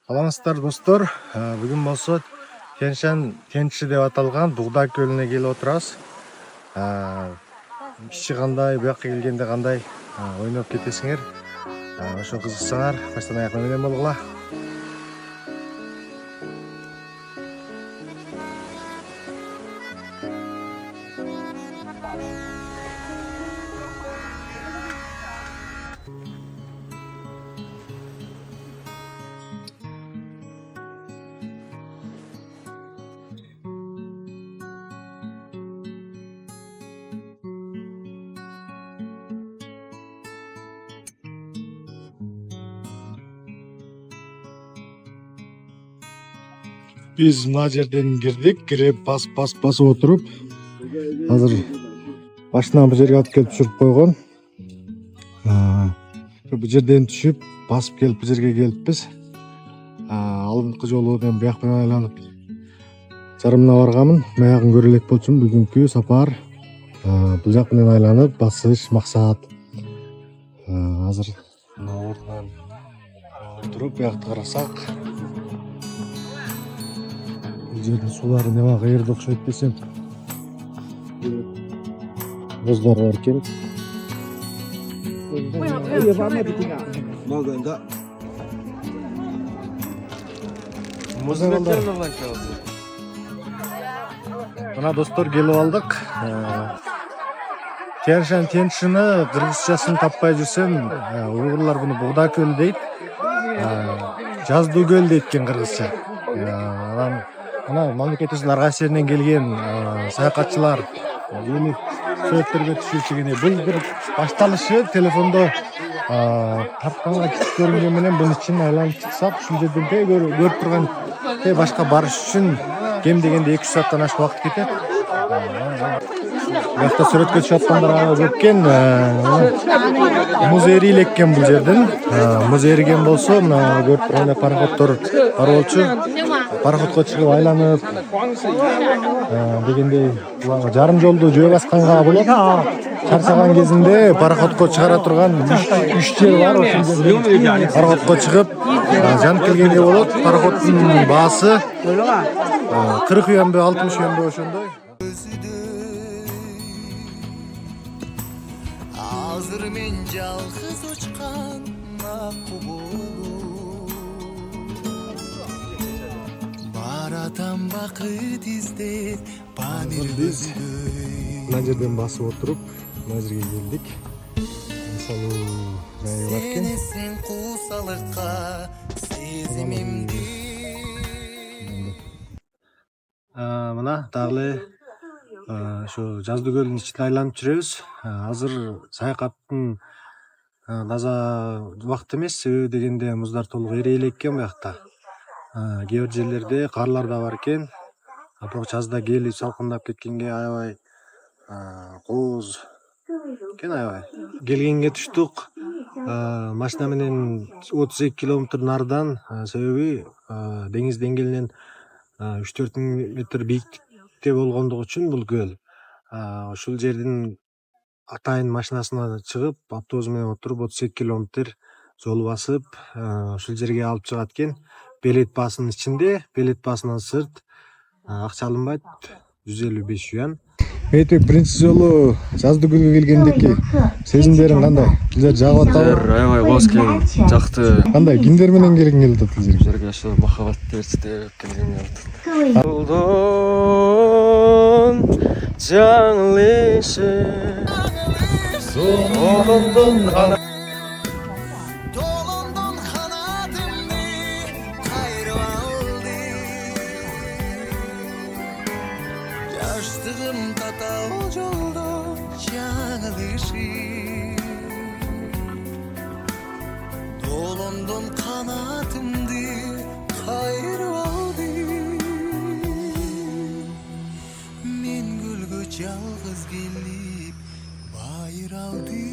Саламатсыздар достор. Бүгүн болсо Тянь-Шань кенти деп аталган Бугдай көлүнө келип отурабыз. Иши кандай, буякка келгенде кандай ойноп кетесиңер. Ошо кызыксаңар, баштан аякка менен болгула. Biz mына жерден кирдик, кирип басып отуруп, азыр машинаны бул жерге алып келип түшүрүп койгон. Бул жерден түшүп, басып келип бул жерге келиппиз. Алдыңкы жолу мен буяк менен айланып жарымына барганмын. Маягын көрө элек болчумун. Бүгүнкү сапар бул жак менен айланып басыш максат. Азыр мына ордунан туруп буякты карасак, жердин суулары нема кайерде окшойт десем, боздор бар экен. Мына достор келип алдык. Тянь-Шань тенчини кыргызчасын таппай жүрсөм, уйгурлар буну Бугдай көлү дейт. Жаздуу көл дейт экен кыргызча. Мына мамлекетибиздин ар кайсы жеринен келген саякатчылар келип сүрөттөргө түшүүчү. Бул бир башталышы. Телефондо тартканга кичик көрүнгөн менен бунун ичин айланып чыксак, ушул жерден көрүп турган башка барыш үчүн кем дегенде 2 сааттан ашык убакыт кетет. Башта сүрөткө түшүп аткандар аябай көп экен. Муз эрийл экен бул жерден. Муз эриген болсо, мына көрүп тургандай пароходдор бар болчу. Пароходко чыгып айланып дегендей жарым жолду жөө басканга болот. Чарчаган кезинде пароходко чыгара турган 3 жер бар. Ошол жерден пароходко чыгып жанып келгенге болот. Пароходдун баасы 40 юанбы, 60 юанбы ошондой. Азыр мен жалгыз учкан баратам бакыт издеп памир көздөй. Мына жерден басып отуруп, мына жерге келдик. Мисалы жайы бар экен. Сен куусалыкка сезимимди. Мына дагы ошо жаздуу көлдүн ичинде айланып жүрөбүз. Азыр саякаттын таза убакыты эмес, себеби дегенде муздар толук эрий элек экен буякта. Кээ бир жерлерде карлар да бар экен. Бирок жазда келип салкындап кеткенге аябай кооз экен, аябай. Келгенге түштүк. Машина менен 32 километр нардан, себеби деңиз деңгээлинен 3-4 метр бийиктикте болгондугу үчүн бул көл. Ушул жердин атайын машинасына чыгып, автобус менен отуруп 32 километр жол басып, ушул жерге алып чыгат экен. Билет баасынын ичинде, билет баасынан сырт акча алынбайт, 155 юан. Мейтек биринчи жолу жаздуу көлгө келгендеки сезимдериң кандай? Бул жер жагып атабы? Аябай кооз экен, жакты. Кандай? Кимдер менен келгиң келип атат бул жерге? Бул жерге ошо махабат берчи деп келгем келип атат. Жолдон жаңылышы солондон гана Жаштыгым татау жолдо жаңылышып долондон канатымды кайрып алды. Мен көлгө жалгыз келип байыр алды.